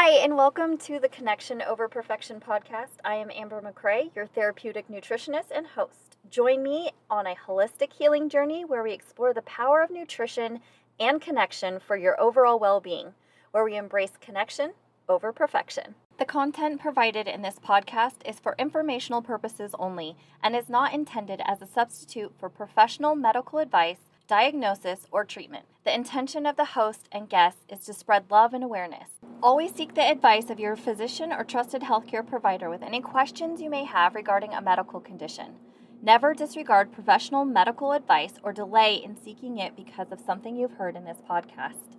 Hi, and welcome to the Connection Over Perfection podcast. I am Amber McCrae, your therapeutic nutritionist and host. Join me on a holistic healing journey where we explore the power of nutrition and connection for your overall well being, where we embrace connection over perfection. The content provided in this podcast is for informational purposes only and is not intended as a substitute for professional medical advice, diagnosis, or treatment. The intention of the host and guests is to spread love and awareness. Always seek the advice of your physician or trusted healthcare provider with any questions you may have regarding a medical condition. Never disregard professional medical advice or delay in seeking it because of something you've heard in this podcast.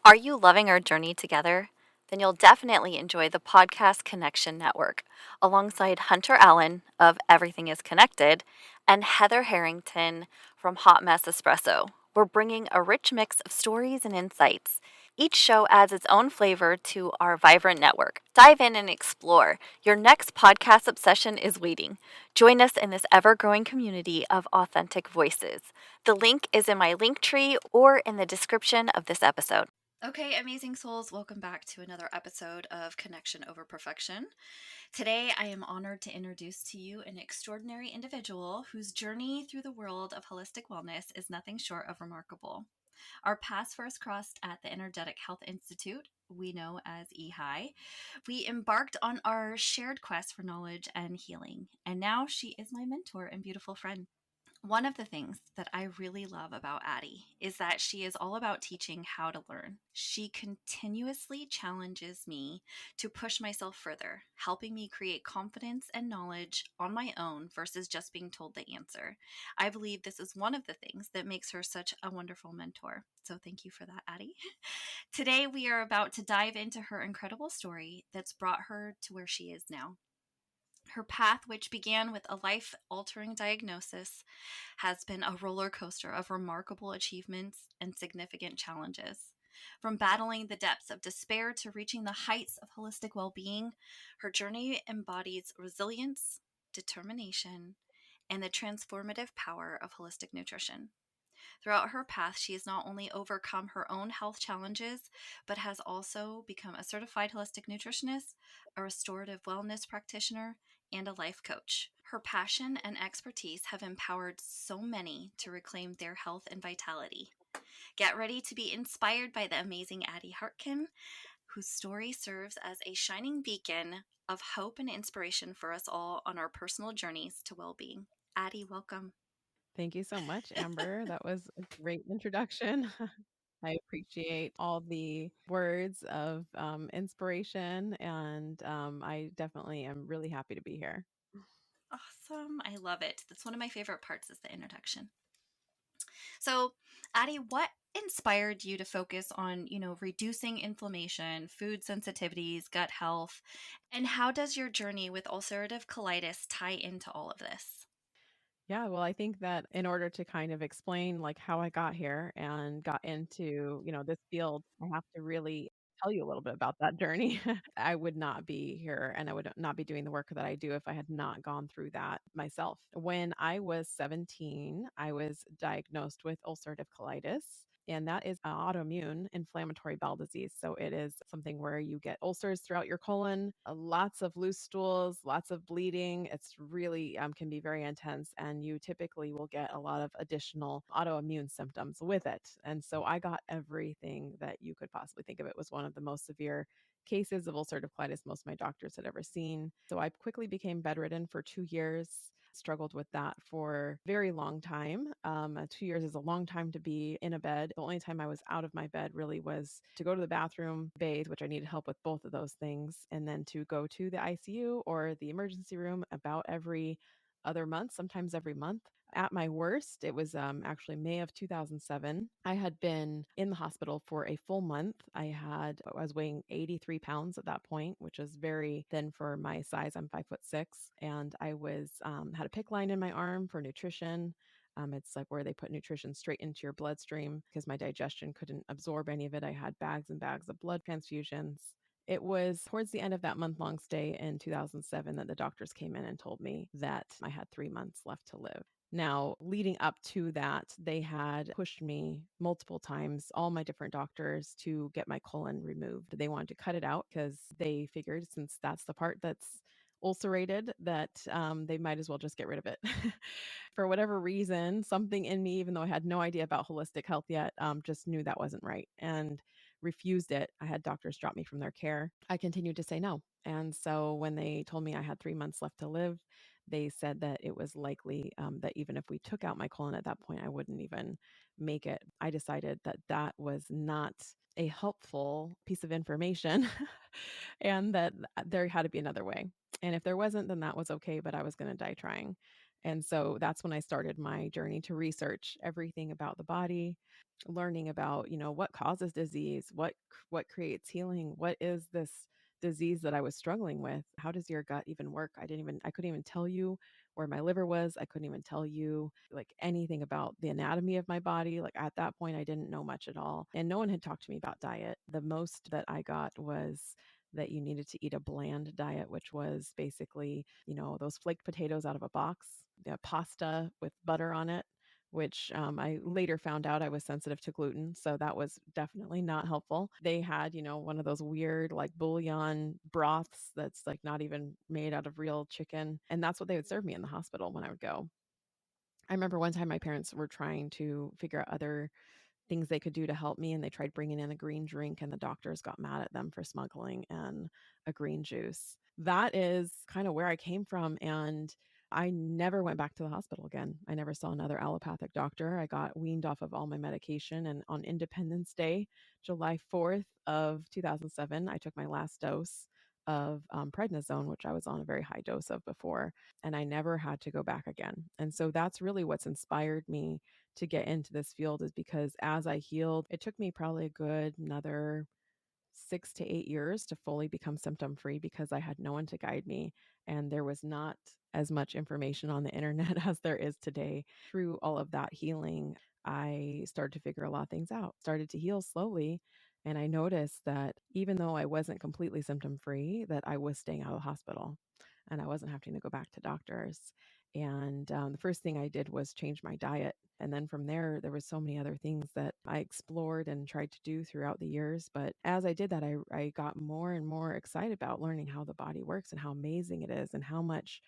Are you loving our journey together? Then you'll definitely enjoy the Podcast Connection Network, alongside Hunter Allen of Everything is Connected and Heather Harrington from Hot Mess Espresso. We're bringing a rich mix of stories and insights. Each show adds its own flavor to our vibrant network. Dive in and explore. Your next podcast obsession is waiting. Join us in this ever-growing community of authentic voices. The link is in my link tree or in the description of this episode. Okay, amazing souls, welcome back to another episode of Connection Over Perfection. Today, I am honored to introduce to you an extraordinary individual whose journey through the world of holistic wellness is nothing short of remarkable. Our paths first crossed at the Energetic Health Institute, we know as EHI. We embarked on our shared quest for knowledge and healing, and now she is my mentor and beautiful friend. One of the things that I really love about Addie is that she is all about teaching how to learn. She continuously challenges me to push myself further, helping me create confidence and knowledge on my own versus just being told the answer. I believe this is one of the things that makes her such a wonderful mentor. So thank you for that, Addie. Today, we are about to dive into her incredible story that's brought her to where she is now. Her path, which began with a life altering diagnosis, has been a roller coaster of remarkable achievements and significant challenges. From battling the depths of despair to reaching the heights of holistic well being, her journey embodies resilience, determination, and the transformative power of holistic nutrition. Throughout her path, she has not only overcome her own health challenges, but has also become a certified holistic nutritionist, a restorative wellness practitioner, and a life coach. Her passion and expertise have empowered so many to reclaim their health and vitality. Get ready to be inspired by the amazing Addie Heartkin, whose story serves as a shining beacon of hope and inspiration for us all on our personal journeys to well-being. Addie, welcome. Thank you so much, Amber. That was a great introduction. I appreciate all the words of inspiration, and I definitely am really happy to be here. Awesome. I love it. That's one of my favorite parts is the introduction. So, Addie, what inspired you to focus on, reducing inflammation, food sensitivities, gut health, and how does your journey with ulcerative colitis tie into all of this? Yeah, well, I think that in order to kind of explain like how I got here and got into, this field, I have to really tell you a little bit about that journey. I would not be here and I would not be doing the work that I do if I had not gone through that myself. When I was 17, I was diagnosed with ulcerative colitis. And that is an autoimmune inflammatory bowel disease. So it is something where you get ulcers throughout your colon, lots of loose stools, lots of bleeding. It's really can be very intense, and you typically will get a lot of additional autoimmune symptoms with it. And so I got everything that you could possibly think of. It was one of the most severe cases of ulcerative colitis most of my doctors had ever seen. So I quickly became bedridden for 2 years. Struggled with that for a very long time. 2 years is a long time to be in a bed. The only time I was out of my bed really was to go to the bathroom, bathe, which I needed help with both of those things, and then to go to the ICU or the emergency room about every other month, sometimes every month. At my worst, it was actually May of 2007. I had been in the hospital for a full month. I was weighing 83 pounds at that point, which is very thin for my size. I'm 5'6", and I was had a PICC line in my arm for nutrition. It's like where they put nutrition straight into your bloodstream because my digestion couldn't absorb any of it. I had bags and bags of blood transfusions. It was towards the end of that month long stay in 2007 that the doctors came in and told me that I had 3 months left to live. Now, leading up to that, they had pushed me multiple times, all my different doctors, to get my colon removed. They wanted to cut it out because they figured since that's the part that's ulcerated, that they might as well just get rid of it. For whatever reason, something in me, even though I had no idea about holistic health yet, just knew that wasn't right and refused it. I had doctors drop me from their care. I continued to say no. And so when they told me I had 3 months left to live, they said that it was likely that even if we took out my colon at that point, I wouldn't even make it. I decided that that was not a helpful piece of information and that there had to be another way. And if there wasn't, then that was okay, but I was going to die trying. And so that's when I started my journey to research everything about the body, learning about, what causes disease, what creates healing, what is this disease that I was struggling with. How does your gut even work? I couldn't even tell you where my liver was. I couldn't even tell you like anything about the anatomy of my body. Like at that point, I didn't know much at all. And no one had talked to me about diet. The most that I got was that you needed to eat a bland diet, which was basically, those flaked potatoes out of a box, the pasta with butter on it, which I later found out I was sensitive to gluten. So that was definitely not helpful. They had, one of those weird like bouillon broths that's like not even made out of real chicken. And that's what they would serve me in the hospital when I would go. I remember one time my parents were trying to figure out other things they could do to help me, and they tried bringing in a green drink, and the doctors got mad at them for smuggling in a green juice. That is kind of where I came from, and I never went back to the hospital again. I never saw another allopathic doctor. I got weaned off of all my medication, and on Independence Day, July 4th of 2007, I took my last dose of prednisone, which I was on a very high dose of before, and I never had to go back again. And so that's really what's inspired me to get into this field, is because as I healed, it took me probably a good another 6 to 8 years to fully become symptom free because I had no one to guide me, and there was not as much information on the internet as there is today. Through all of that healing, I started to figure a lot of things out, started to heal slowly, and I noticed that even though I wasn't completely symptom free, that I was staying out of the hospital and I wasn't having to go back to doctors. And the first thing I did was change my diet. And then from there, there was so many other things that I explored and tried to do throughout the years. But as I did that, I got more and more excited about learning how the body works and how amazing it is and how much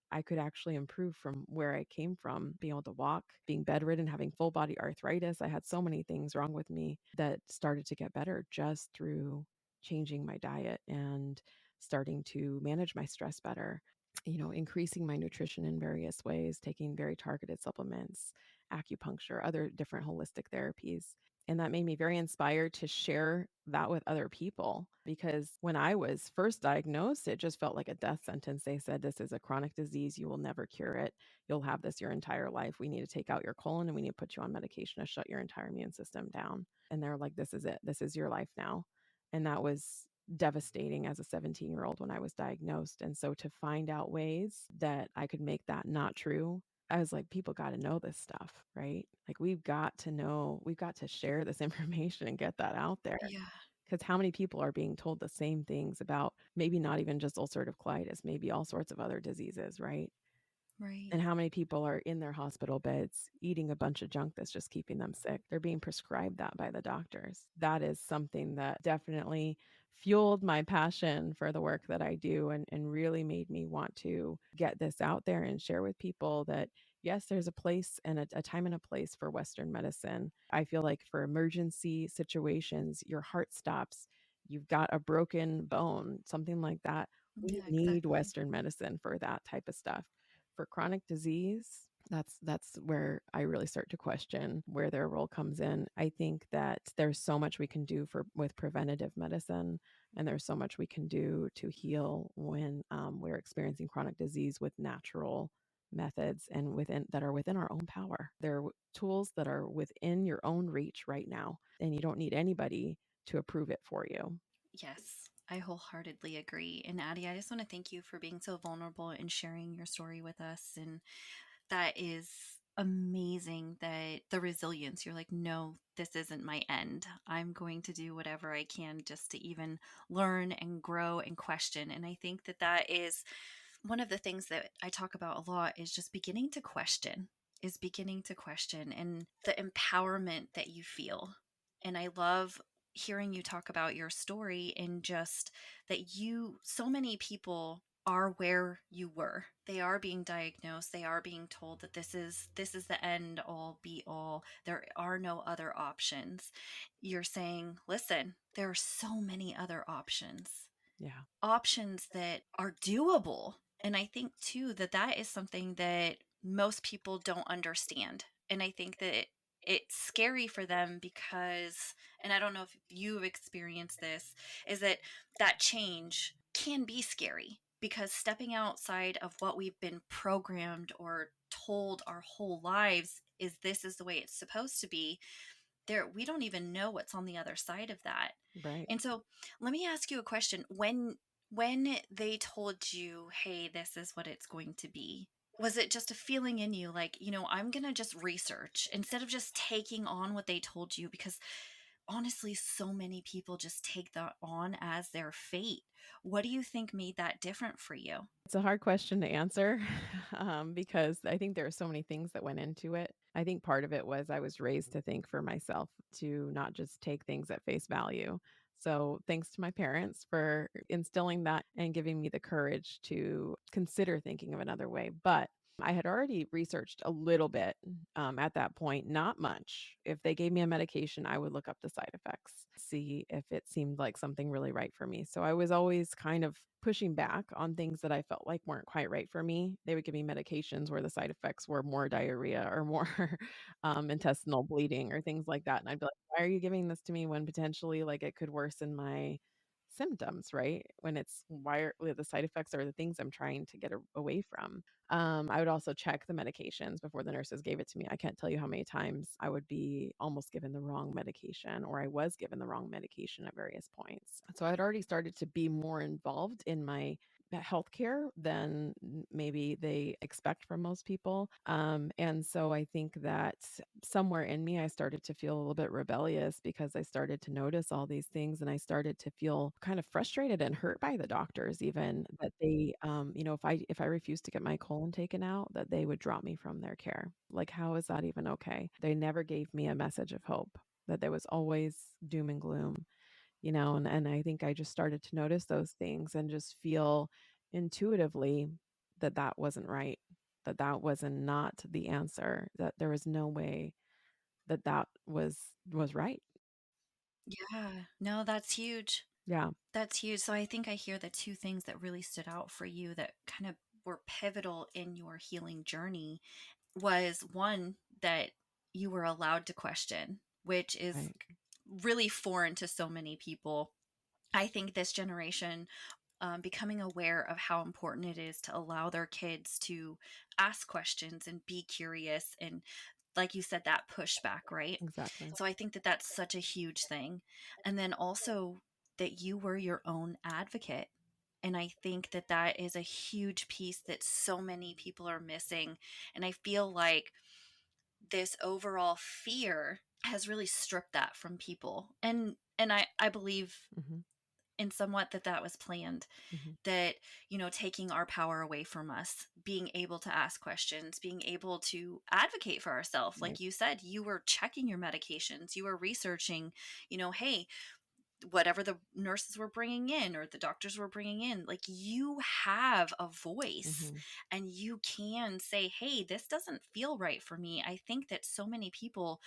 I could actually improve from where I came from, being able to walk, being bedridden, having full body arthritis. I had so many things wrong with me that started to get better just through changing my diet and starting to manage my stress better. Increasing my nutrition in various ways, taking very targeted supplements, acupuncture, other different holistic therapies. And that made me very inspired to share that with other people because when I was first diagnosed, it just felt like a death sentence. They said, "This is a chronic disease. You will never cure it. You'll have this your entire life. We need to take out your colon and we need to put you on medication to shut your entire immune system down." And they're like, "This is it. This is your life now." And that was devastating as a 17-year-old when I was diagnosed. And so to find out ways that I could make that not true, I was like, people got to know this stuff, right? Like we've got to know, we've got to share this information and get that out there. Yeah, Because how many people are being told the same things about maybe not even just ulcerative colitis, maybe all sorts of other diseases, right? right. And how many people are in their hospital beds eating a bunch of junk that's just keeping them sick? They're being prescribed that by the doctors. That is something that definitely fueled my passion for the work that I do and really made me want to get this out there and share with people that, yes, there's a place and a time and a place for Western medicine. I feel like for emergency situations, your heart stops, you've got a broken bone, something like that. We Yeah, need exactly. Western medicine for that type of stuff. For chronic disease, that's where I really start to question where their role comes in. I think that there's so much we can do for with preventative medicine, and there's so much we can do to heal when we're experiencing chronic disease with natural methods and within that are within our own power. There are tools that are within your own reach right now, and you don't need anybody to approve it for you. Yes, I wholeheartedly agree. And Addie, I just want to thank you for being so vulnerable and sharing your story with us. And that is amazing, that the resilience, you're like, no, this isn't my end. I'm going to do whatever I can just to even learn and grow and question. And I think that that is one of the things that I talk about a lot, is just beginning to question. is beginning to question and the empowerment that you feel. And I love hearing you talk about your story and just that so many people are where you were. They are being diagnosed. They are being told that this is the end all be all. There are no other options. You're saying, listen, there are so many other options, Yeah. options that are doable. And I think too that that is something that most people don't understand. And I think that it's scary for them because, and I don't know if you've experienced this, is that that change can be scary because stepping outside of what we've been programmed or told our whole lives is this is the way it's supposed to be. There, we don't even know what's on the other side of that. Right. And so let me ask you a question. When they told you, hey, this is what it's going to be, was it just a feeling in you like, I'm going to just research instead of just taking on what they told you? Because honestly, so many people just take that on as their fate. What do you think made that different for you? It's a hard question to answer, because I think there are so many things that went into it. I think part of it was I was raised to think for myself, to not just take things at face value. So, thanks to my parents for instilling that and giving me the courage to consider thinking of another way. But I had already researched a little bit at that point, not much. If they gave me a medication, I would look up the side effects, see if it seemed like something really right for me. So I was always kind of pushing back on things that I felt like weren't quite right for me. They would give me medications where the side effects were more diarrhea or more intestinal bleeding or things like that. And I'd be like, why are you giving this to me when potentially like it could worsen my symptoms, right? When it's why are the side effects are the things I'm trying to get away from. I would also check the medications before the nurses gave it to me. I can't tell you how many times I would be almost given the wrong medication or I was given the wrong medication at various points. So I'd already started to be more involved in my healthcare than maybe they expect from most people. And so I think that somewhere in me, I started to feel a little bit rebellious because I started to notice all these things and I started to feel kind of frustrated and hurt by the doctors, even that they, if I refused to get my colon taken out, that they would drop me from their care. Like, how is that even okay? They never gave me a message of hope, that there was always doom and gloom, and I think I just started to notice those things and just feel intuitively that that wasn't right, that that was not the answer, that there was no way that that was right. Yeah, no, that's huge. Yeah, That's huge. So I think I hear the two things that really stood out for you that kind of were pivotal in your healing journey was one, that you were allowed to question, which is right. really foreign to so many people. I think this generation, becoming aware of how important it is to allow their kids to ask questions and be curious and, like you said, that pushback, right? Exactly. So I think that that's such a huge thing. And then also that you were your own advocate. And I think that that is a huge piece that so many people are missing. And I feel like this overall fear has really stripped that from people. And I believe Mhm, in somewhat that that was planned, mhm. that taking our power away from us, being able to ask questions, being able to advocate for ourselves, like Right. you said, you were checking your medications, you were researching, hey, whatever the nurses were bringing in or the doctors were bringing in, like, you have a voice Mhm. and you can say, hey, this doesn't feel right for me. I think that so many people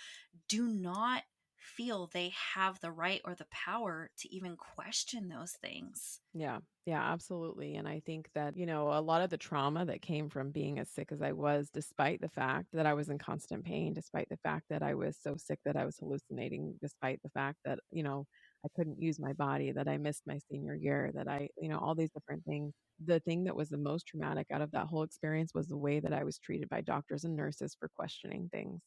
do not feel they have the right or the power to even question those things. Yeah. Yeah, absolutely. And I think that, a lot of the trauma that came from being as sick as I was, despite the fact that I was in constant pain, despite the fact that I was so sick that I was hallucinating, despite the fact that, I couldn't use my body, that I missed my senior year, that all these different things. The thing that was the most traumatic out of that whole experience was the way that I was treated by doctors and nurses for questioning things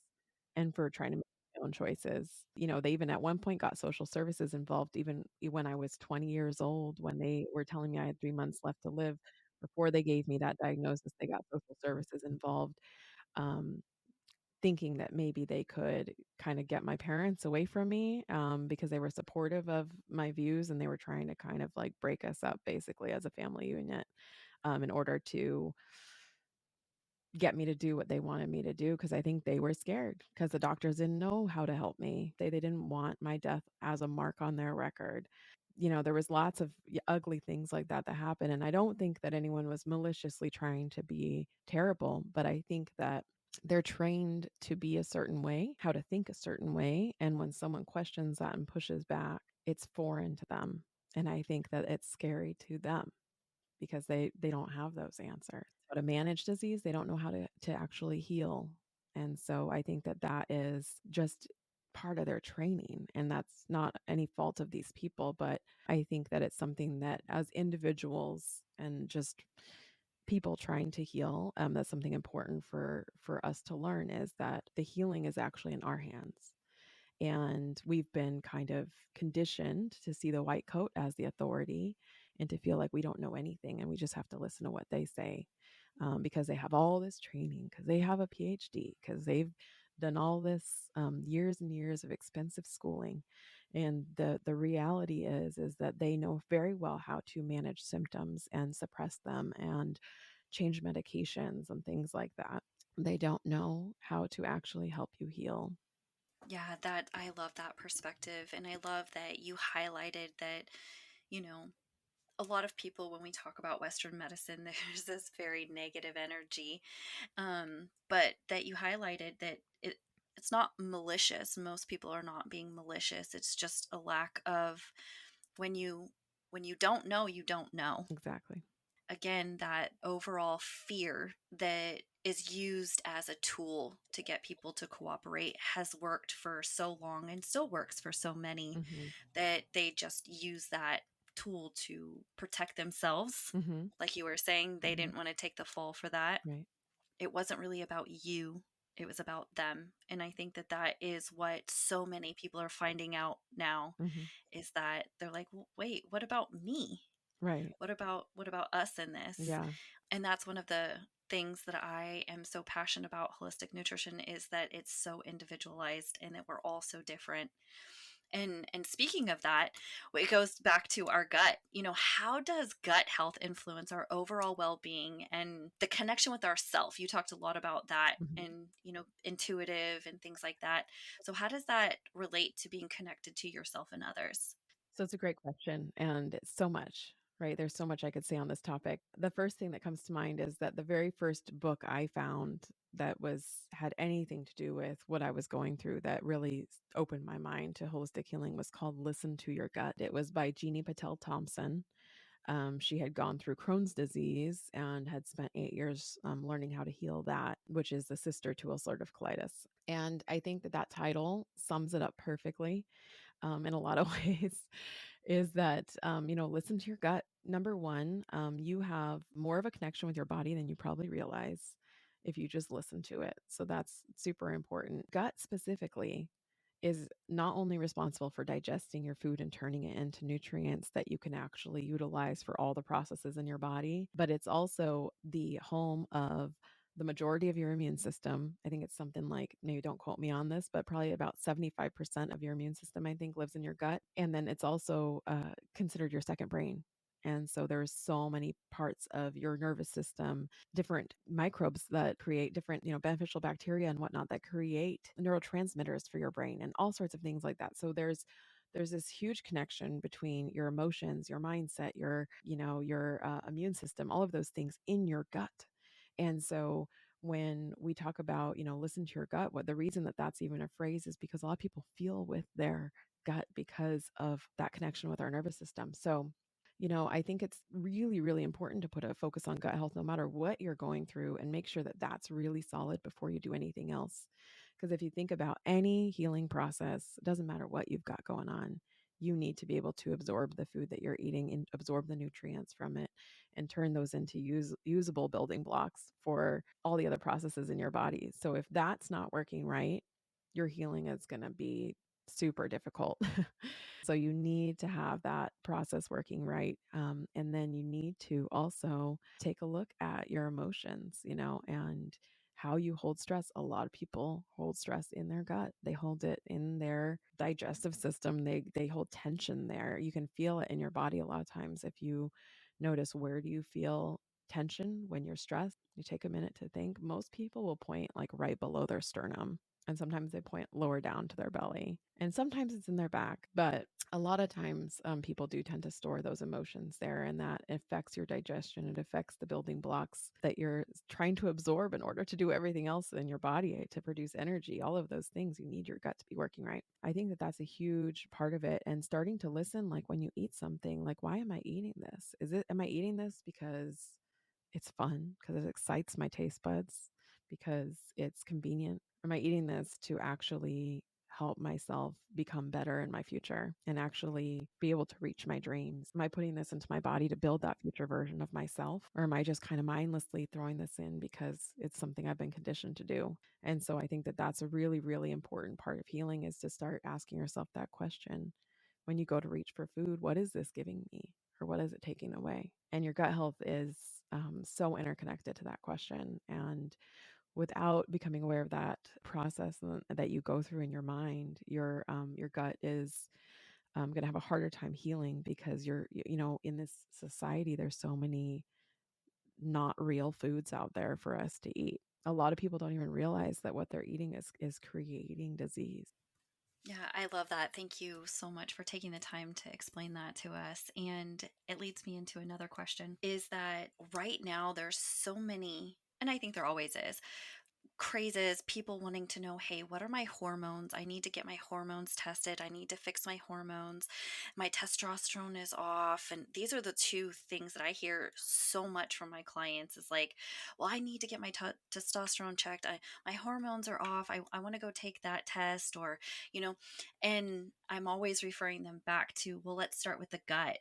and for trying to make my own choices. They even at one point got social services involved even when I was 20 years old, when they were telling me I had 3 months left to live. Before they gave me that diagnosis, they got social services involved, um, thinking that maybe they could kinda get my parents away from me, because they were supportive of my views, and they were trying to kind of, like, break us up basically as a family unit, in order to get me to do what they wanted me to do because I think they were scared because the doctors didn't know how to help me. They didn't want my death as a mark on their record. There was lots of ugly things like that that happened, and I don't think that anyone was maliciously trying to be terrible, but I think that they're trained to be a certain way, how to think a certain way, and when someone questions that and pushes back, it's foreign to them, and I think that it's scary to them because they don't have those answers. How to manage disease, they don't know how to actually heal, and so I think that that is just part of their training, and that's not any fault of these people, but I think that it's something that as individuals and just people trying to heal, that's something important for us to learn is that the healing is actually in our hands. And we've been kind of conditioned to see the white coat as the authority and to feel like we don't know anything and we just have to listen to what they say because they have all this training, because they have a PhD, because they've done all this years and years of expensive schooling. And the reality is that they know very well how to manage symptoms and suppress them and change medications and things like that. They don't know how to actually help you heal. Yeah, that I love that perspective. And I love that you highlighted that, you know, a lot of people, when we talk about Western medicine, there's this very negative energy. But that you highlighted that it's not malicious. Most people are not being malicious. It's just a lack of when you don't know, you don't know. Exactly. Again, that overall fear that is used as a tool to get people to cooperate has worked for so long and still works for so many Mhm. that they just use that tool to protect themselves. Mhm. Like you were saying, they Mhm. didn't want to take the fall for that. Right. It wasn't really about you, it was about them. And I think that that is what so many people are finding out now Mhm. is that they're like, "Well, wait, what about me? Right. What about us in this?" Yeah. And that's one of the things that I am so passionate about holistic nutrition is that it's so individualized and that we're all so different. And speaking of that, it goes back to our gut. How does gut health influence our overall well-being and the connection with ourself? You talked a lot about that Mhm. and, intuitive and things like that. So how does that relate to being connected to yourself and others? So it's a great question, and it's so much, right? There's so much I could say on this topic. The first thing that comes to mind is that the very first book I found that had anything to do with what I was going through that really opened my mind to holistic healing was called Listen to Your Gut. It was by Jeannie Patel Thompson. She had gone through Crohn's disease and had spent 8 years learning how to heal that, which is the sister to ulcerative colitis. And I think that that title sums it up perfectly in a lot of ways is that, listen to your gut. Number one, you have more of a connection with your body than you probably realize if you just listen to it. So that's super important. Gut specifically is not only responsible for digesting your food and turning it into nutrients that you can actually utilize for all the processes in your body, but it's also the home of the majority of your immune system. I think it's something like, maybe don't quote me on this, but probably about 75% of your immune system, I think, lives in your gut. And then it's also considered your second brain. And so there's so many parts of your nervous system, different microbes that create different, beneficial bacteria and whatnot that create neurotransmitters for your brain and all sorts of things like that. So there's this huge connection between your emotions, your mindset, your immune system, all of those things in your gut. And so when we talk about, listen to your gut, what the reason that that's even a phrase is because a lot of people feel with their gut because of that connection with our nervous system. So I think it's really, really important to put a focus on gut health no matter what you're going through and make sure that that's really solid before you do anything else. Because if you think about any healing process, it doesn't matter what you've got going on, you need to be able to absorb the food that you're eating and absorb the nutrients from it and turn those into usable building blocks for all the other processes in your body. So if that's not working right, your healing is going to be super difficult. So you need to have that process working right. And then you need to also take a look at your emotions, and how you hold stress. A lot of people hold stress in their gut. They hold it in their digestive system. They hold tension there. You can feel it in your body a lot of times if you notice, where do you feel tension, when you're stressed, you take a minute to think, most people will point like right below their sternum. And sometimes they point lower down to their belly. And sometimes it's in their back. But a lot of times people do tend to store those emotions there, and that affects your digestion. It affects the building blocks that you're trying to absorb in order to do everything else in your body to produce energy. All of those things, you need your gut to be working right. I think that that's a huge part of it. And starting to listen, like when you eat something, like, why am I eating this? Am I eating this because it's fun, because it excites my taste buds, because it's convenient? Am I eating this to actually help myself become better in my future and actually be able to reach my dreams? Am I putting this into my body to build that future version of myself? Or am I just kind of mindlessly throwing this in because it's something I've been conditioned to do? And so I think that that's a really, really important part of healing, is to start asking yourself that question. When you go to reach for food, what is this giving me? Or what is it taking away? And your gut health is so interconnected to that question. And without becoming aware of that process that you go through in your mind, your gut is going to have a harder time healing, because in this society, there's so many not real foods out there for us to eat. A lot of people don't even realize that what they're eating is creating disease. Yeah, I love that. Thank you so much for taking the time to explain that to us. And it leads me into another question, is that right now there's so many, and I think there always is, crazes, people wanting to know, hey, what are my hormones? I need to get my hormones tested. I need to fix my hormones. My testosterone is off. And these are the two things that I hear so much from my clients, is like, well, I need to get my testosterone checked. My hormones are off. I want to go take that test, or, and I'm always referring them back to, well, let's start with the gut.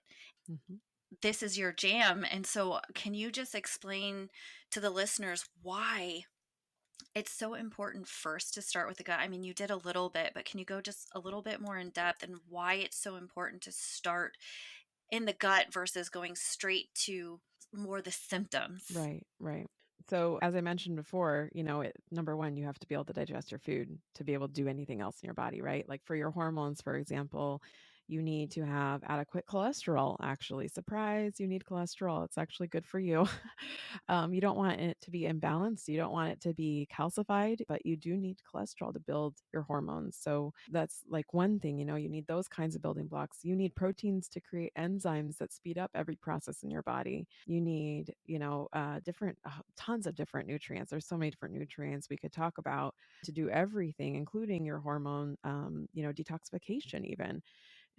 Mhm. This is your jam. And so can you just explain to the listeners why it's so important first to start with the gut? I mean, you did a little bit, but can you go just a little bit more in depth, and why it's so important to start in the gut versus going straight to more the symptoms? Right, right. So, as I mentioned before, number one, you have to be able to digest your food to be able to do anything else in your body, right? Like for your hormones, for example, you need to have adequate cholesterol. Actually, surprise, you need cholesterol. It's actually good for you. You don't want it to be imbalanced. You don't want it to be calcified, but you do need cholesterol to build your hormones. So that's like one thing, you need those kinds of building blocks. You need proteins to create enzymes that speed up every process in your body. You need, different, tons of different nutrients. There's so many different nutrients we could talk about to do everything, including your hormone, detoxification even.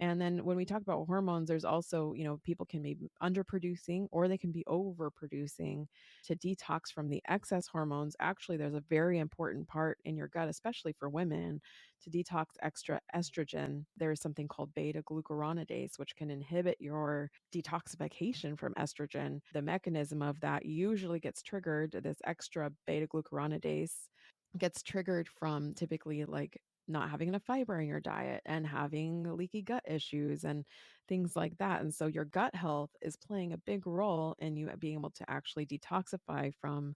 And then when we talk about hormones, there's also, people can be underproducing or they can be overproducing. To detox from the excess hormones, actually, there's a very important part in your gut, especially for women, to detox extra estrogen. There is something called beta glucuronidase, which can inhibit your detoxification from estrogen. The mechanism of that usually gets triggered, this extra beta glucuronidase gets triggered from typically like not having enough fiber in your diet and having leaky gut issues and things like that. And so your gut health is playing a big role in you being able to actually detoxify from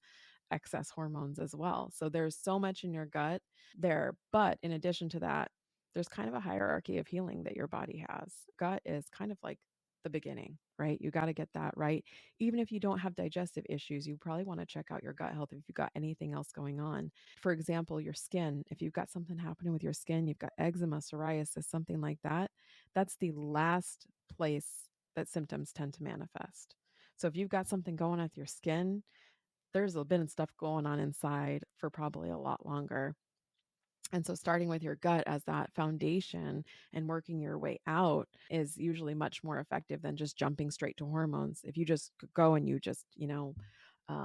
excess hormones as well. So there's so much in your gut there. But in addition to that, there's kind of a hierarchy of healing that your body has. Gut is kind of like the beginning, right? You got to get that right. Even if you don't have digestive issues, you probably want to check out your gut health if you've got anything else going on. For example, your skin, if you've got something happening with your skin, you've got eczema, psoriasis, something like that, that's the last place that symptoms tend to manifest. So if you've got something going on with your skin, there's been stuff going on inside for probably a lot longer. And so starting with your gut as that foundation and working your way out is usually much more effective than just jumping straight to hormones. If you just go and you just,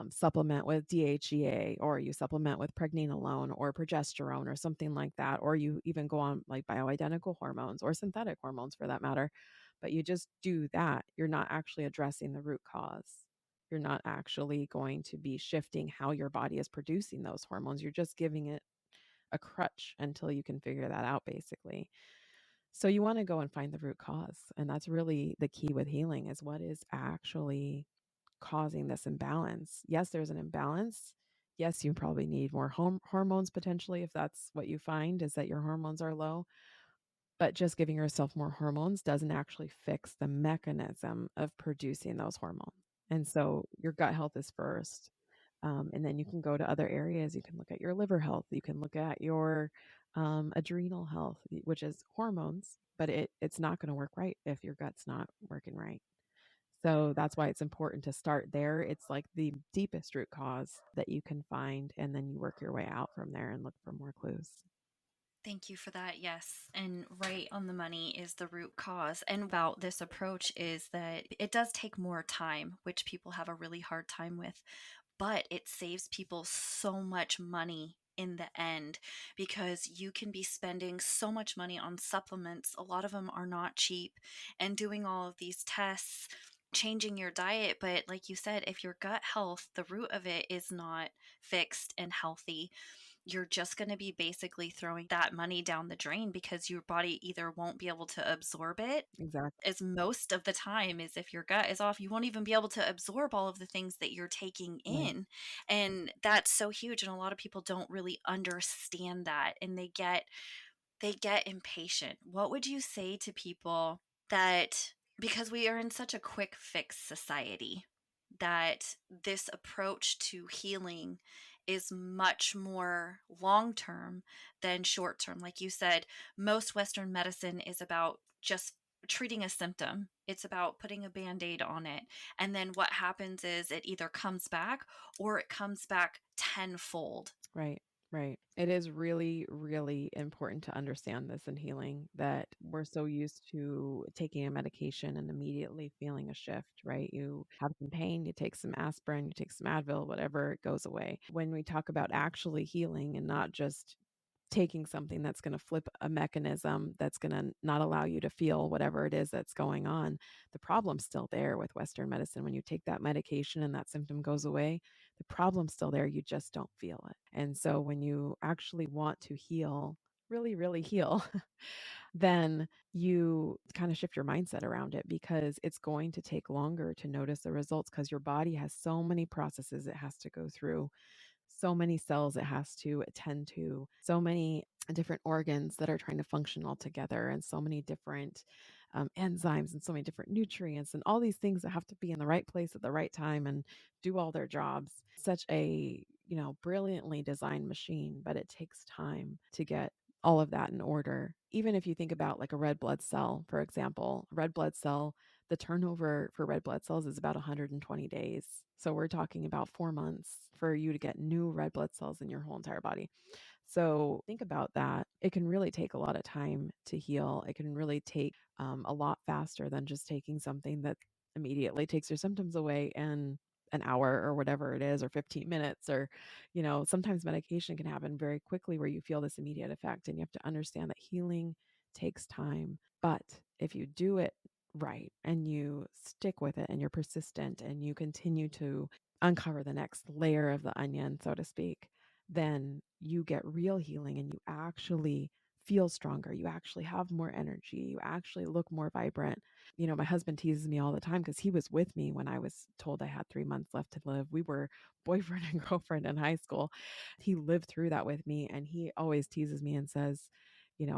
supplement with DHEA, or you supplement with pregnenolone or progesterone or something like that, or you even go on like bioidentical hormones or synthetic hormones for that matter, but you just do that, you're not actually addressing the root cause. You're not actually going to be shifting how your body is producing those hormones. You're just giving it a crutch until you can figure that out, basically. So you want to go and find the root cause. And that's really the key with healing, is what is actually causing this imbalance. Yes, there's an imbalance. Yes, you probably need more hormones potentially, if that's what you find, is that your hormones are low. But just giving yourself more hormones doesn't actually fix the mechanism of producing those hormones. And so your gut health is first. And then you can go to other areas. You can look at your liver health. You can look at your adrenal health, which is hormones, but it's not going to work right if your gut's not working right. So that's why it's important to start there. It's like the deepest root cause that you can find, and then you work your way out from there and look for more clues. Thank you for that. Yes. And right on the money is the root cause. And about this approach is that it does take more time, which people have a really hard time with, but it saves people so much money in the end because you can be spending so much money on supplements. A lot of them are not cheap, and doing all of these tests, changing your diet. But like you said, if your gut health, the root of it is not fixed and healthy, you're just going to be basically throwing that money down the drain because your body either won't be able to absorb it, Exactly. as most of the time is if your gut is off, you won't even be able to absorb all of the things that you're taking Right. in. And that's so huge. And a lot of people don't really understand that, and they get impatient. What would you say to people that, because we are in such a quick fix society, that this approach to healing is much more long term than short term? Like you said, most Western medicine is about just treating a symptom, it's about putting a band aid on it. And then what happens is it either comes back or it comes back tenfold. Right. Right. It is really, really important to understand this in healing that we're so used to taking a medication and immediately feeling a shift, right? You have some pain, you take some aspirin, you take some Advil, whatever, it goes away. When we talk about actually healing and not just taking something that's going to flip a mechanism that's going to not allow you to feel whatever it is that's going on, the problem's still there with Western medicine. When you take that medication and that symptom goes away, the problem's still there. You just don't feel it. And so when you actually want to heal, really, really heal, then you kind of shift your mindset around it because it's going to take longer to notice the results because your body has so many processes it has to go through, so many cells it has to attend to, so many different organs that are trying to function all together, and so many different enzymes and so many different nutrients and all these things that have to be in the right place at the right time and do all their jobs. Such a, brilliantly designed machine, but it takes time to get all of that in order. Even if you think about like a red blood cell, for example, red blood cell, the turnover for red blood cells is about 120 days. So we're talking about 4 months for you to get new red blood cells in your whole entire body. So think about that. It can really take a lot of time to heal. It can really take a lot faster than just taking something that immediately takes your symptoms away in an hour or whatever it is, or 15 minutes, or, sometimes medication can happen very quickly where you feel this immediate effect. And you have to understand that healing takes time. But if you do it right and you stick with it and you're persistent and you continue to uncover the next layer of the onion, so to speak, then you get real healing and you actually feel stronger. You actually have more energy. You actually look more vibrant. My husband teases me all the time because he was with me when I was told I had 3 months left to live. We were boyfriend and girlfriend in high school. He lived through that with me, and he always teases me and says,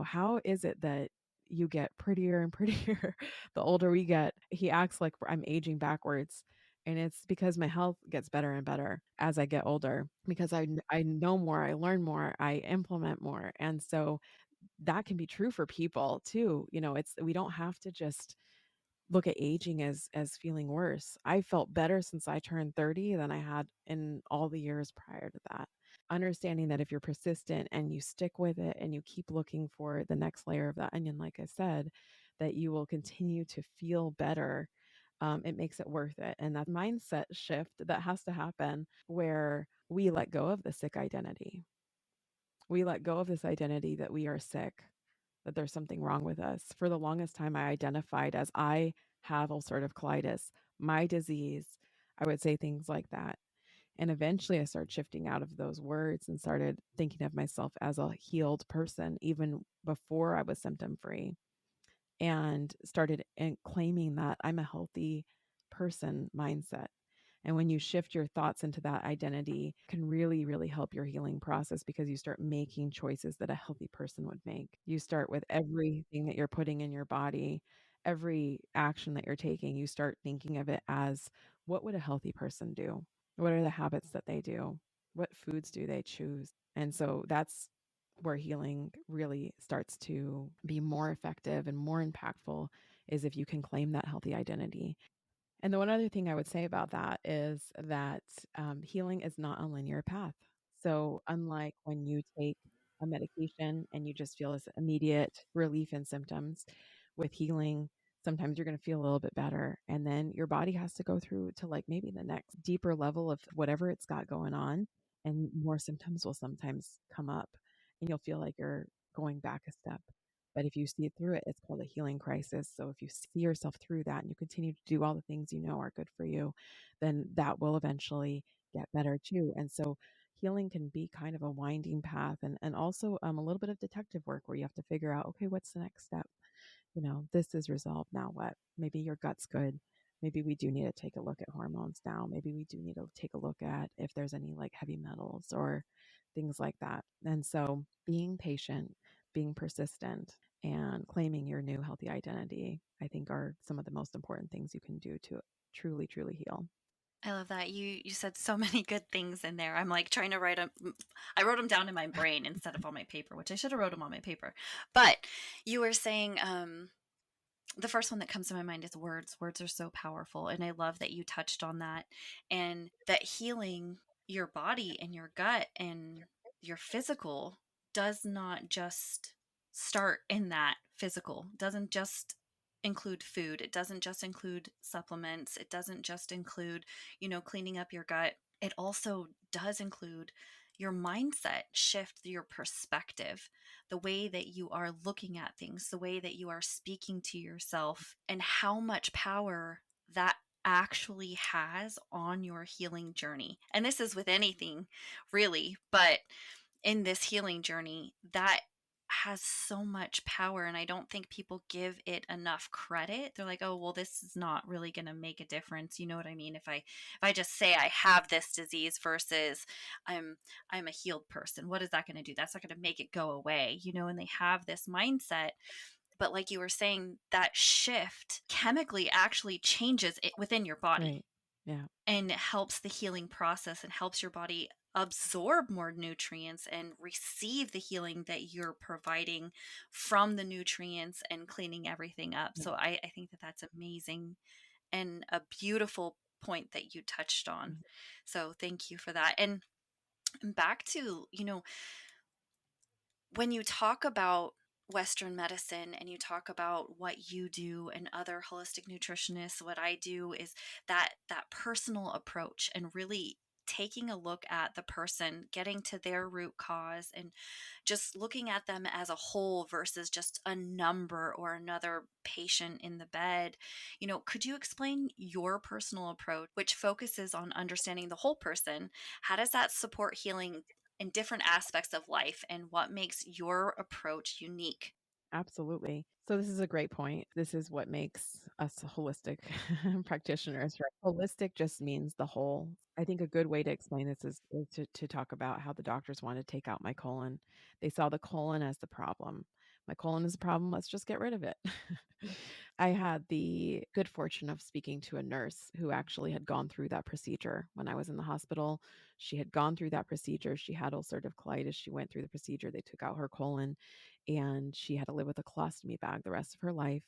how is it that you get prettier and prettier the older we get? He acts like I'm aging backwards. And it's because my health gets better and better as I get older because I know more, I learn more, I implement more. And so that can be true for people too. It's we don't have to just look at aging as feeling worse. I felt better since I turned 30 than I had in all the years prior to that. Understanding that if you're persistent and you stick with it and you keep looking for the next layer of the onion, like I said, that you will continue to feel better. It makes it worth it. And that mindset shift that has to happen where we let go of the sick identity. We let go of this identity that we are sick, that there's something wrong with us. For the longest time, I identified as I have ulcerative colitis, my disease. I would say things like that. And eventually I started shifting out of those words and started thinking of myself as a healed person, even before I was symptom free, and started claiming that I'm a healthy person mindset. And when you shift your thoughts into that identity, it can really, really help your healing process because you start making choices that a healthy person would make. You start with everything that you're putting in your body, every action that you're taking, you start thinking of it as what would a healthy person do? What are the habits that they do? What foods do they choose? And so that's where healing really starts to be more effective and more impactful, is if you can claim that healthy identity. And the one other thing I would say about that is that healing is not a linear path. So, unlike when you take a medication and you just feel this immediate relief in symptoms, with healing, sometimes you're going to feel a little bit better. And then your body has to go through to like maybe the next deeper level of whatever it's got going on. And more symptoms will sometimes come up, and you'll feel like you're going back a step. But if you see it through it, it's called a healing crisis. So if you see yourself through that and you continue to do all the things you know are good for you, then that will eventually get better too. And so healing can be kind of a winding path, and also a little bit of detective work where you have to figure out, okay, what's the next step? This is resolved. Now what? Maybe your gut's good. Maybe we do need to take a look at hormones now. Maybe we do need to take a look at if there's any like heavy metals or things like that. And so being patient, being persistent, and claiming your new healthy identity, I think are some of the most important things you can do to truly, truly heal. I love that. You said so many good things in there. I'm like trying to write them. I wrote them down in my brain instead of on my paper, which I should have wrote them on my paper. But you were saying the first one that comes to my mind is words. Words are so powerful, and I love that you touched on that, and that healing your body and your gut and your physical does not just start in that physical. Doesn't just include food. It doesn't just include supplements. It doesn't just include, cleaning up your gut. It also does include your mindset shift, your perspective, the way that you are looking at things, the way that you are speaking to yourself, and how much power that actually has on your healing journey. And this is with anything, really, but in this healing journey, that has so much power, and I don't think people give it enough credit. They're like, "Oh, well, this is not really going to make a difference." You know what I mean? If I just say I have this disease versus I'm I'm a healed person, what is that going to do? That's not going to make it go away, and they have this mindset. But like you were saying, that shift chemically actually changes it within your body, Right. Yeah. and it helps the healing process and helps your body absorb more nutrients and receive the healing that you're providing from the nutrients and cleaning everything up. Yeah. So I think that that's amazing and a beautiful point that you touched on. Mhm. So thank you for that. And back to, when you talk about Western medicine and you talk about what you do and other holistic nutritionists, what I do is that personal approach and really taking a look at the person, getting to their root cause, and just looking at them as a whole versus just a number or another patient in the bed. Could you explain your personal approach, which focuses on understanding the whole person? How does that support healing in different aspects of life, and what makes your approach unique? Absolutely. So this is a great point. This is what makes us holistic practitioners, right? Holistic just means the whole. I think a good way to explain this is to talk about how the doctors want to take out my colon. They saw the colon as the problem. My colon is a problem. Let's just get rid of it. I had the good fortune of speaking to a nurse who actually had gone through that procedure when I was in the hospital. She had gone through that procedure. She had ulcerative colitis. She went through the procedure. They took out her colon, and she had to live with a colostomy bag the rest of her life.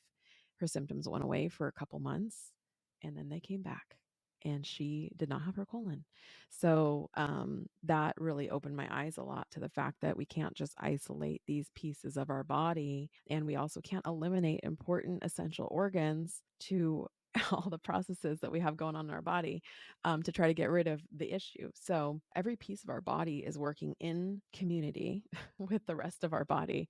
Her symptoms went away for a couple months, and then they came back, and she did not have her colon. So that really opened my eyes a lot to the fact that we can't just isolate these pieces of our body, and we also can't eliminate important essential organs to all the processes that we have going on in our body, to try to get rid of the issue. So every piece of our body is working in community with the rest of our body.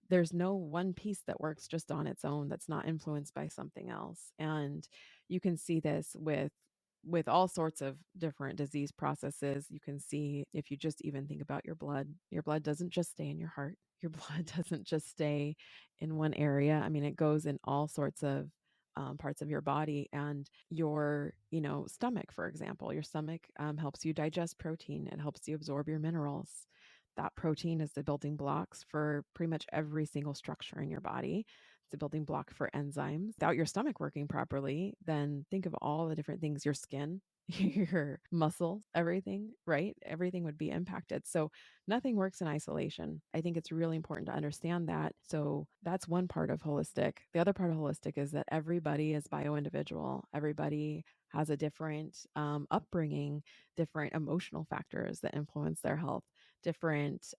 There's no one piece that works just on its own that's not influenced by something else. And you can see this with all sorts of different disease processes. You can see, if you just even think about your blood doesn't just stay in your heart. Your blood doesn't just stay in one area. I mean, it goes in all sorts of parts of your body. And your, stomach, for example, your stomach helps you digest protein. It helps you absorb your minerals. That protein is the building blocks for pretty much every single structure in your body. It's a building block for enzymes. Without your stomach working properly, then think of all the different things, your skin, your muscles, everything, right? Everything would be impacted. So nothing works in isolation. I think it's really important to understand that. So that's one part of holistic. The other part of holistic is that everybody is bio-individual. Everybody has a different upbringing, different emotional factors that influence their health, different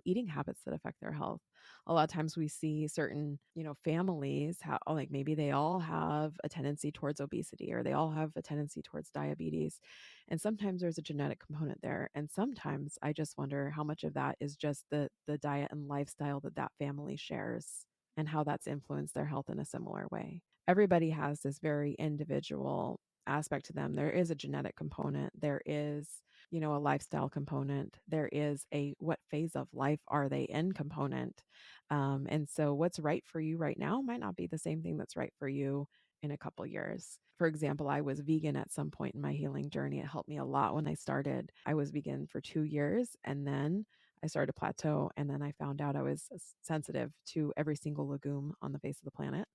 eating habits that affect their health. A lot of times we see certain, families how like maybe they all have a tendency towards obesity or they all have a tendency towards diabetes. And sometimes there's a genetic component there. And sometimes I just wonder how much of that is just the diet and lifestyle that that family shares and how that's influenced their health in a similar way. Everybody has this very individual aspect to them. There is a genetic component. There is, a lifestyle component. There is a what phase of life are they in component. And so what's right for you right now might not be the same thing that's right for you in a couple years. For example, I was vegan at some point in my healing journey. It helped me a lot when I started. I was vegan for 2 years and then I started to plateau. And then I found out I was sensitive to every single legume on the face of the planet,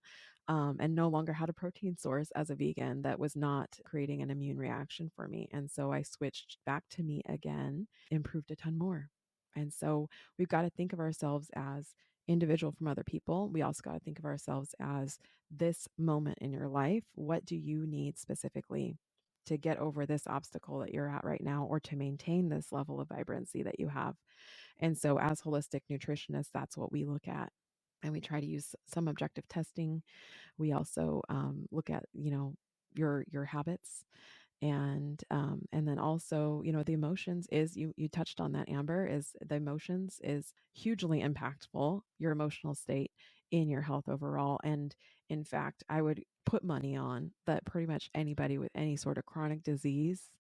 and no longer had a protein source as a vegan that was not creating an immune reaction for me. And so I switched back to meat again, improved a ton more. And so we've got to think of ourselves as individual from other people. We also got to think of ourselves as this moment in your life. What do you need specifically to get over this obstacle that you're at right now or to maintain this level of vibrancy that you have? And so, as holistic nutritionists, that's what we look at. And we try to use some objective testing. We also look at, your habits, and then also, the emotions is you touched on that, Amber, is the emotions is hugely impactful, your emotional state in your health overall. And in fact, I would put money on that pretty much anybody with any sort of chronic disease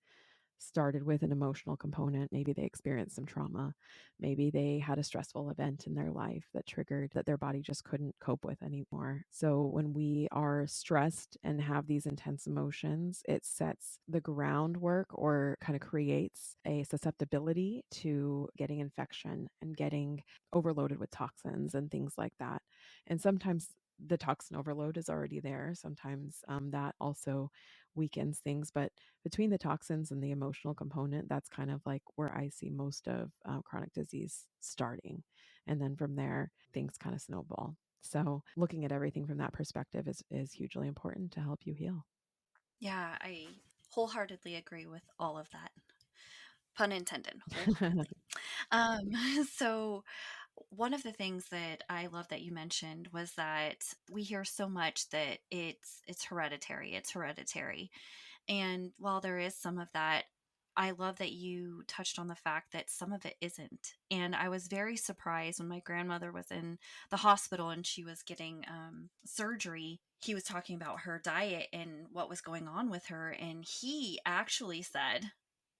started with an emotional component. Maybe they experienced some trauma. Maybe they had a stressful event in their life that triggered that their body just couldn't cope with anymore. So when we are stressed and have these intense emotions, it sets the groundwork or kind of creates a susceptibility to getting infection and getting overloaded with toxins and things like that. And sometimes the toxin overload is already there. Sometimes that also weakens things. But between the toxins and the emotional component, that's kind of like where I see most of chronic disease starting. And then from there, things kind of snowball. So looking at everything from that perspective is hugely important to help you heal. Yeah, I wholeheartedly agree with all of that. Pun intended, wholeheartedly. So one of the things that I love that you mentioned was that we hear so much that it's hereditary, it's hereditary. And while there is some of that, I love that you touched on the fact that some of it isn't. And I was very surprised when my grandmother was in the hospital and she was getting surgery. He was talking about her diet and what was going on with her. And he actually said,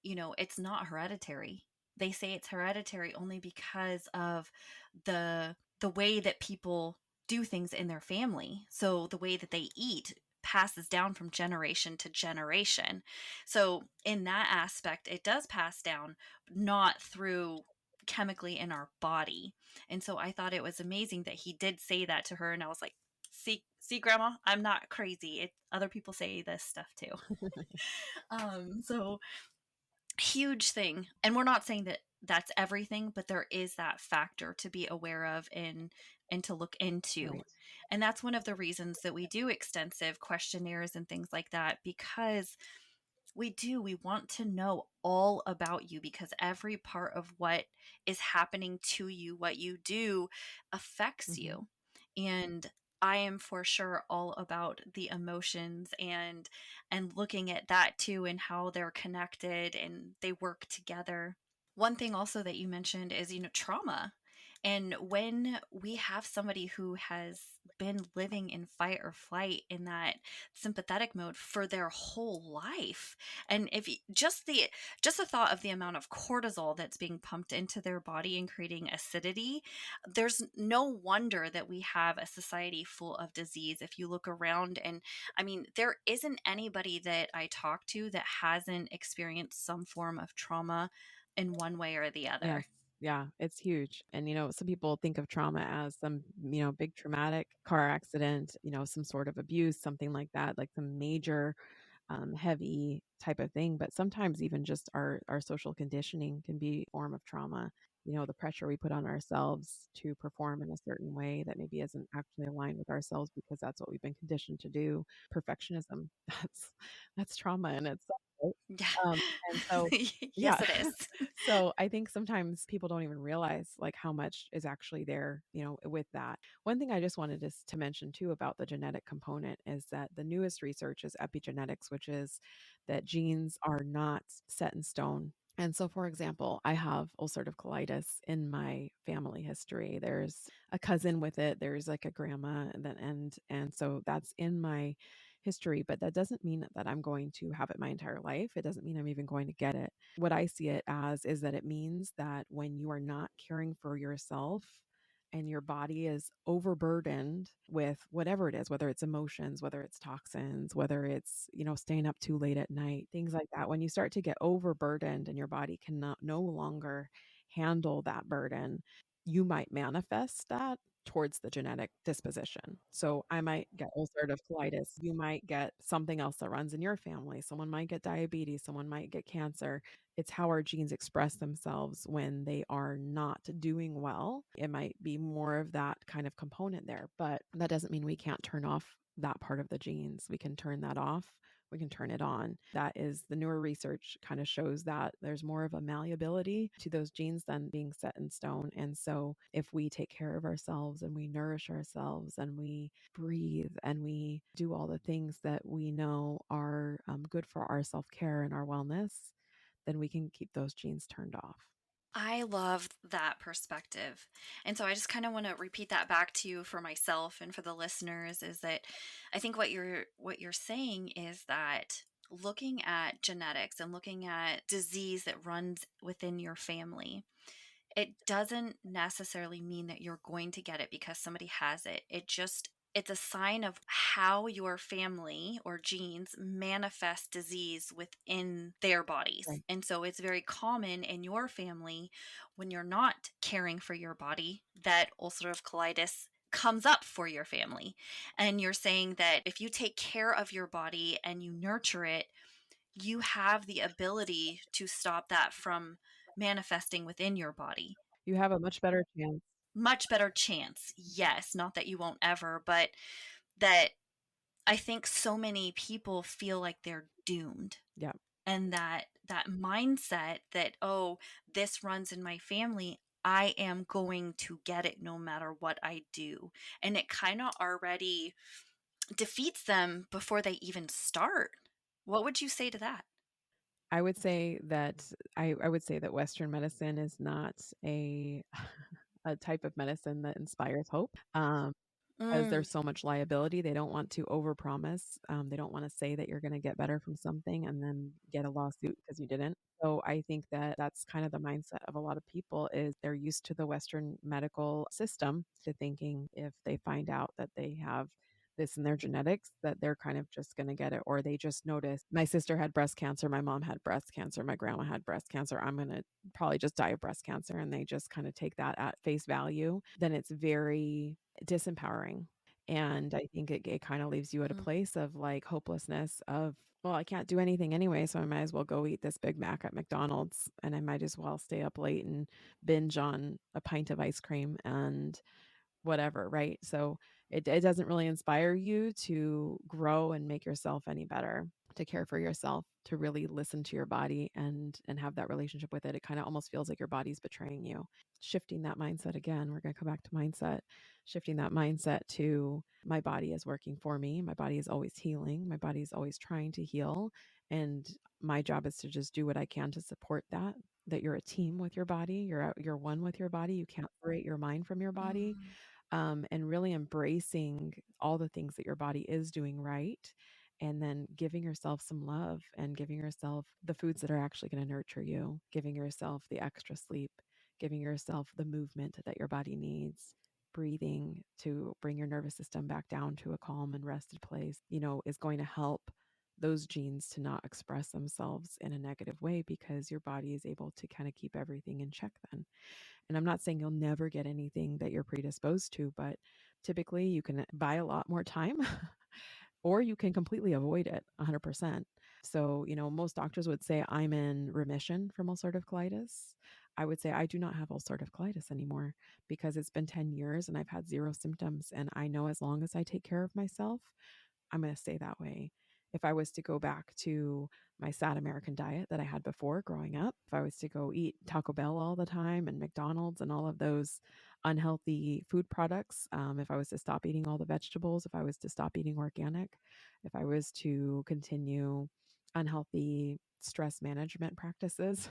it's not hereditary. They say it's hereditary only because of the way that people do things in their family. So the way that they eat passes down from generation to generation. So in that aspect, it does pass down, but not through chemically in our body. And so I thought it was amazing that he did say that to her. And I was like, see, grandma, I'm not crazy. Other people say this stuff too. So huge thing. And we're not saying that that's everything, but there is that factor to be aware of and to look into. Right. And that's one of the reasons that we do extensive questionnaires and things like that, because we want to know all about you, because every part of what is happening to you, what you do, affects Hmm. you. And I am for sure all about the emotions and looking at that too and how they're connected and they work together. One thing also that you mentioned is, trauma. And when we have somebody who has been living in fight or flight in that sympathetic mode for their whole life, and if just the thought of the amount of cortisol that's being pumped into their body and creating acidity, there's no wonder that we have a society full of disease. If you look around, and I mean, there isn't anybody that I talk to that hasn't experienced some form of trauma in one way or the Yes. other. Yeah, it's huge. And, some people think of trauma as some, big traumatic car accident, some sort of abuse, something like that, like some major heavy type of thing. But sometimes even just our social conditioning can be a form of trauma. The pressure we put on ourselves to perform in a certain way that maybe isn't actually aligned with ourselves because that's what we've been conditioned to do. Perfectionism. That's trauma in itself. Right? Yeah. Um, and so, yeah. Yes, it is. So I think sometimes people don't even realize like how much is actually there, with that. One thing I just wanted to mention too about the genetic component is that the newest research is epigenetics, which is that genes are not set in stone. And so, for example, I have ulcerative colitis in my family history. There's a cousin with it. There's like a grandma, and so that's in my history. But that doesn't mean that I'm going to have it my entire life. It doesn't mean I'm even going to get it. What I see it as is that it means that when you are not caring for yourself and your body is overburdened with whatever it is, whether it's emotions, whether it's toxins, whether it's, staying up too late at night, things like that. When you start to get overburdened and your body cannot no longer handle that burden, you might manifest that towards the genetic disposition. So I might get ulcerative colitis. You might get something else that runs in your family. Someone might get diabetes. Someone might get cancer. It's how our genes express themselves when they are not doing well. It might be more of that kind of component there, but that doesn't mean we can't turn off that part of the genes. We can turn that off. We can turn it on. That is the newer research kind of shows that there's more of a malleability to those genes than being set in stone. And so if we take care of ourselves and we nourish ourselves and we breathe and we do all the things that we know are good for our self care and our wellness, then we can keep those genes turned off. I love that perspective. And so I just kind of want to repeat that back to you for myself and for the listeners is that I think what you're saying is that looking at genetics and looking at disease that runs within your family, it doesn't necessarily mean that you're going to get it because somebody has it. It's a sign of how your family or genes manifest disease within their bodies. Right. And so it's very common in your family when you're not caring for your body that ulcerative colitis comes up for your family. And you're saying that if you take care of your body and you nurture it, you have the ability to stop that from manifesting within your body. You have a much better chance. Much better chance. Yes, not that you won't ever, but that I think so many people feel like they're doomed. Yeah. And that mindset that, oh, this runs in my family, I am going to get it no matter what I do. And it kind of already defeats them before they even start. What would you say to that? I would say that I would say that Western medicine is not a a type of medicine that inspires hope. Because Mm, there's so much liability. They don't want to overpromise. They don't want to say that you're going to get better from something and then get a lawsuit because you didn't. So I think that that's kind of the mindset of a lot of people is they're used to the Western medical system to thinking if they find out that they have this in their genetics that they're kind of just going to get it or they just notice my sister had breast cancer, my mom had breast cancer, my grandma had breast cancer, I'm going to probably just die of breast cancer and they just kind of take that at face value, then it's very disempowering. And I think it kind of leaves you at a mm. place of like hopelessness of, well, I can't do anything anyway, so I might as well go eat this Big Mac at McDonald's and I might as well stay up late and binge on a pint of ice cream and whatever, right? So it doesn't really inspire you to grow and make yourself any better, to care for yourself, to really listen to your body and have that relationship with it. It kind of almost feels like your body's betraying you. Shifting that mindset again, we're going to come back to mindset, shifting that mindset to my body is working for me. My body is always healing. My body is always trying to heal. And my job is to just do what I can to support that. That you're a team with your body, you're one with your body. You can't separate your mind from your body, Mm. and really embracing all the things that your body is doing right. And then giving yourself some love and giving yourself the foods that are actually going to nurture you, giving yourself the extra sleep, giving yourself the movement that your body needs, breathing to bring your nervous system back down to a calm and rested place, is going to help those genes to not express themselves in a negative way, because your body is able to kind of keep everything in check then. And I'm not saying you'll never get anything that you're predisposed to, but typically you can buy a lot more time or you can completely avoid it 100%. So, most doctors would say I'm in remission from ulcerative colitis. I would say I do not have ulcerative colitis anymore because it's been 10 years and I've had zero symptoms. And I know as long as I take care of myself, I'm going to stay that way. If I was to go back to my sad American diet that I had before growing up, if I was to go eat Taco Bell all the time and McDonald's and all of those unhealthy food products, if I was to stop eating all the vegetables, if I was to stop eating organic, if I was to continue unhealthy stress management practices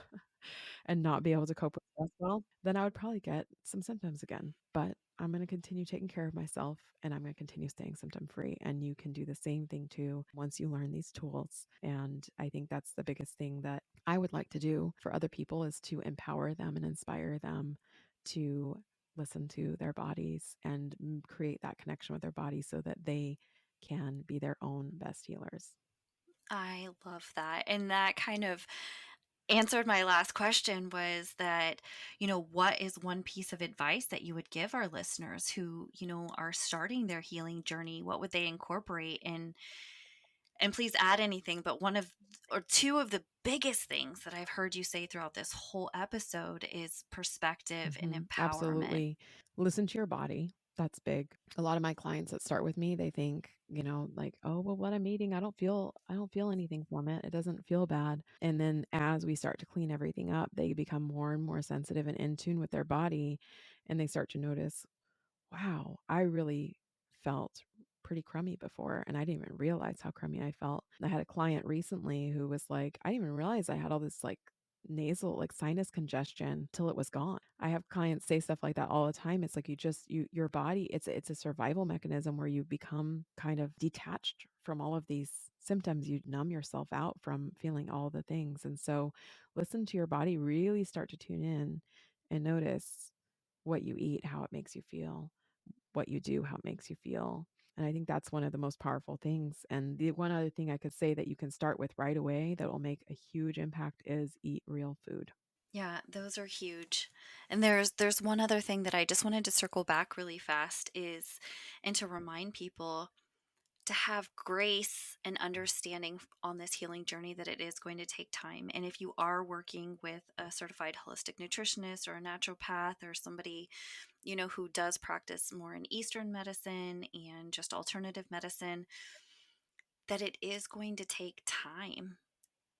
and not be able to cope with stress well, then I would probably get some symptoms again. But I'm going to continue taking care of myself and I'm going to continue staying symptom free. And you can do the same thing too once you learn these tools. And I think that's the biggest thing that I would like to do for other people, is to empower them and inspire them to listen to their bodies and create that connection with their body so that they can be their own best healers. I love that. And that kind of answered my last question, was that, what is one piece of advice that you would give our listeners who, are starting their healing journey? What would they incorporate? And please add anything, but one of or two of the biggest things that I've heard you say throughout this whole episode is perspective and empowerment. Absolutely. Listen to your body. That's big. A lot of my clients that start with me, they think, like, oh, well, what I'm eating, I don't feel anything from it. It doesn't feel bad. And then as we start to clean everything up, they become more and more sensitive and in tune with their body. And they start to notice, wow, I really felt pretty crummy before and I didn't even realize how crummy I felt. I had a client recently who was like, I didn't even realize I had all this like nasal like sinus congestion till it was gone. I have clients say stuff like that all the time. It's like your body, it's a survival mechanism where you become kind of detached from all of these symptoms. You numb yourself out from feeling all the things. And so listen to your body, really start to tune in and notice what you eat, how it makes you feel, what you do, how it makes you feel. And I think that's one of the most powerful things. And the one other thing I could say that you can start with right away that will make a huge impact is eat real food. Yeah, those are huge. And there's one other thing that I just wanted to circle back really fast, is and to remind people to have grace and understanding on this healing journey, that it is going to take time. And if you are working with a certified holistic nutritionist or a naturopath or somebody, who does practice more in Eastern medicine and just alternative medicine, that it is going to take time.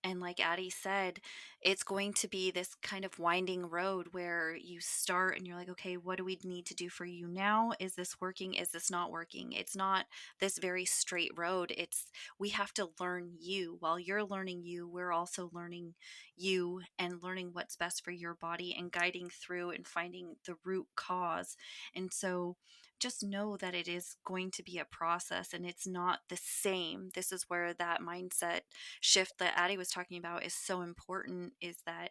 And like Addie said, it's going to be this kind of winding road where you start and you're like, okay, what do we need to do for you now? Is this working? Is this not working? It's not this very straight road. We have to learn you. While you're learning you, we're also learning you and learning what's best for your body and guiding through and finding the root cause. And so just know that it is going to be a process and it's not the same. This is where that mindset shift that Addie was talking about is so important, is that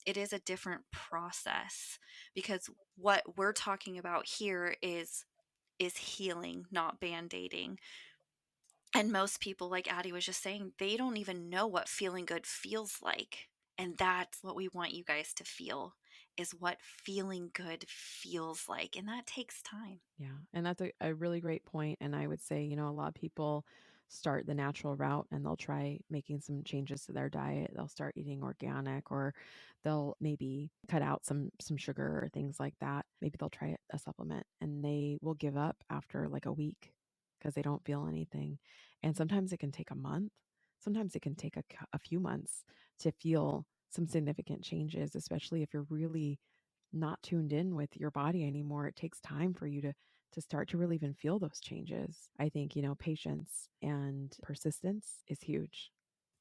it is a different process, because what we're talking about here is healing, not band-aiding. And most people, like Addie was just saying, they don't even know what feeling good feels like. And that's what we want you guys to feel, is what feeling good feels like. And that takes time. Yeah. And that's a really great point. And I would say, a lot of people start the natural route and they'll try making some changes to their diet. They'll start eating organic, or they'll maybe cut out some sugar or things like that. Maybe they'll try a supplement and they will give up after like a week because they don't feel anything. And sometimes it can take a month. Sometimes it can take a few months to feel some significant changes, especially if you're really not tuned in with your body anymore. It takes time for you to start to really even feel those changes. I think, patience and persistence is huge.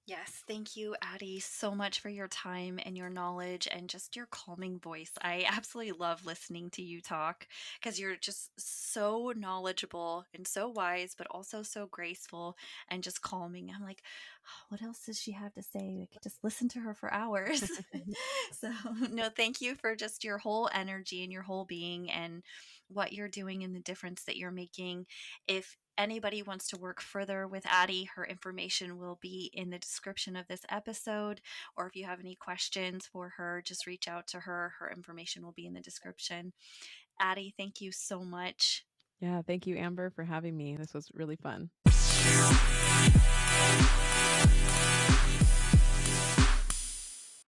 Yes, thank you, Addie, so much for your time and your knowledge and just your calming voice. I absolutely love listening to you talk because you're just so knowledgeable and so wise, but also so graceful and just calming. I'm like, "Oh, what else does she have to say? I could just listen to her for hours." So, no, thank you for just your whole energy and your whole being and what you're doing and the difference that you're making. If anybody wants to work further with Addie, her information will be in the description of this episode. Or if you have any questions for her, just reach out to her. Her information will be in the description. Addie, thank you so much. Yeah, thank you, Amber, for having me. This was really fun.